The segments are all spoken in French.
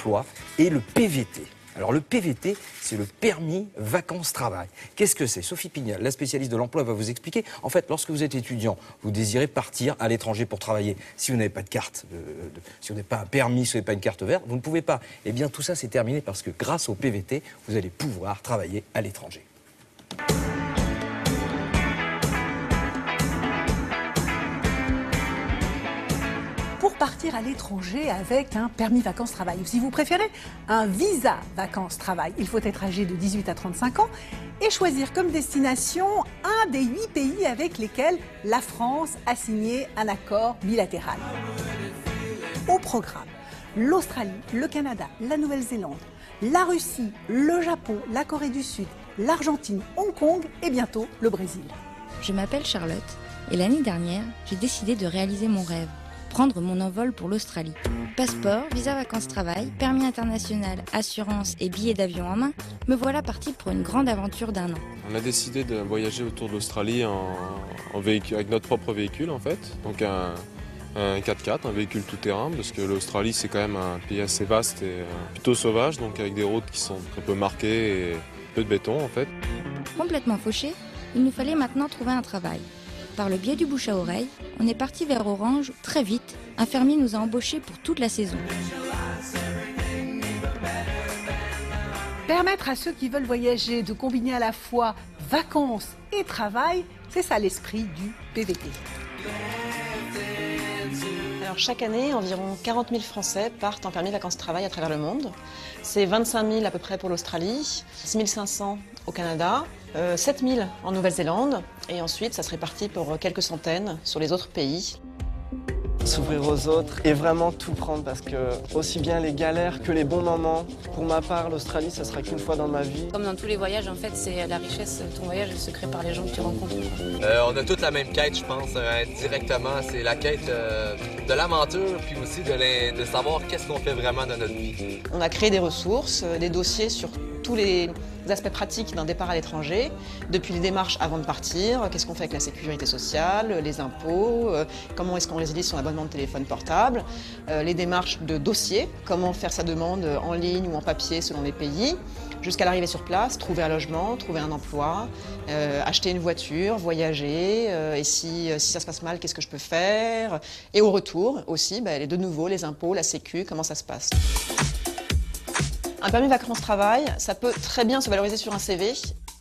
emploi et le PVT. Alors le PVT, c'est le permis vacances-travail. Qu'est-ce que c'est? Sophie Pignal, la spécialiste de l'emploi, va vous expliquer. En fait, lorsque vous êtes étudiant, vous désirez partir à l'étranger pour travailler. Si vous n'avez pas de carte, si vous n'avez pas un permis, si vous n'avez pas une carte verte, vous ne pouvez pas. Eh bien, tout ça, c'est terminé parce que grâce au PVT, vous allez pouvoir travailler à l'étranger. Pour partir à l'étranger avec un permis vacances-travail, ou si vous préférez, un visa vacances-travail. Il faut être âgé de 18 à 35 ans et choisir comme destination un des 8 pays avec lesquels la France a signé un accord bilatéral. Au programme, l'Australie, le Canada, la Nouvelle-Zélande, la Russie, le Japon, la Corée du Sud, l'Argentine, Hong Kong et bientôt le Brésil. Je m'appelle Charlotte et l'année dernière, j'ai décidé de réaliser mon rêve. Prendre mon envol pour l'Australie. Passeport, visa vacances-travail, permis international, assurance et billets d'avion en main, me voilà partie pour une grande aventure d'1 an. On a décidé de voyager autour de l'Australie en véhicule, avec notre propre véhicule en fait, donc un 4x4, un véhicule tout-terrain, parce que l'Australie c'est quand même un pays assez vaste et plutôt sauvage, donc avec des routes qui sont un peu marquées et peu de béton en fait. Complètement fauché, il nous fallait maintenant trouver un travail. Par le biais du bouche à oreille, on est parti vers Orange très vite. Un fermier nous a embauchés pour toute la saison. Permettre à ceux qui veulent voyager de combiner à la fois vacances et travail, c'est ça l'esprit du PVT. Alors chaque année, environ 40 000 Français partent en permis vacances-travail à travers le monde. C'est 25 000 à peu près pour l'Australie, 6 500 au Canada, 7 000 en Nouvelle-Zélande et ensuite ça se répartit pour quelques centaines sur les autres pays. S'ouvrir aux autres et vraiment tout prendre parce que aussi bien les galères que les bons moments. Pour ma part, l'Australie, ça sera qu'une fois dans ma vie. Comme dans tous les voyages, en fait, c'est la richesse. Ton voyage elle se crée par les gens que tu rencontres. On a toute la même quête, je pense, indirectement. C'est la quête de l'aventure, puis aussi de savoir qu'est-ce qu'on fait vraiment dans notre vie. On a créé des ressources, des dossiers sur tous les aspects pratiques d'un départ à l'étranger, depuis les démarches avant de partir, qu'est-ce qu'on fait avec la sécurité sociale, les impôts, comment est-ce qu'on résilie son abonnement de téléphone portable, les démarches de dossier, comment faire sa demande en ligne ou en papier selon les pays, jusqu'à l'arrivée sur place, trouver un logement, trouver un emploi, acheter une voiture, voyager, et si ça se passe mal, qu'est-ce que je peux faire, et au retour aussi, de nouveau les impôts, la sécu, comment ça se passe. Un permis vacances-travail, ça peut très bien se valoriser sur un CV.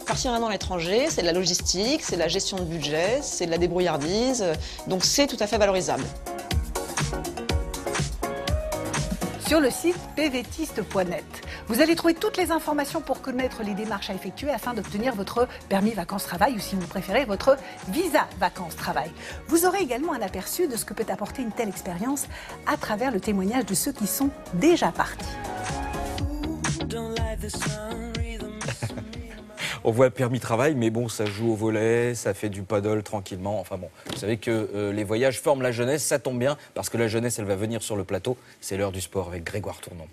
Partir un an à l'étranger, c'est de la logistique, c'est de la gestion de budget, c'est de la débrouillardise, donc c'est tout à fait valorisable. Sur le site pvtiste.net, vous allez trouver toutes les informations pour connaître les démarches à effectuer afin d'obtenir votre permis vacances-travail ou si vous préférez votre visa vacances-travail. Vous aurez également un aperçu de ce que peut apporter une telle expérience à travers le témoignage de ceux qui sont déjà partis. On voit le permis travail, mais bon, ça joue au volet, ça fait du paddle tranquillement. Enfin bon, vous savez que les voyages forment la jeunesse, ça tombe bien, parce que la jeunesse, elle va venir sur le plateau. C'est l'heure du sport avec Grégoire Tournon.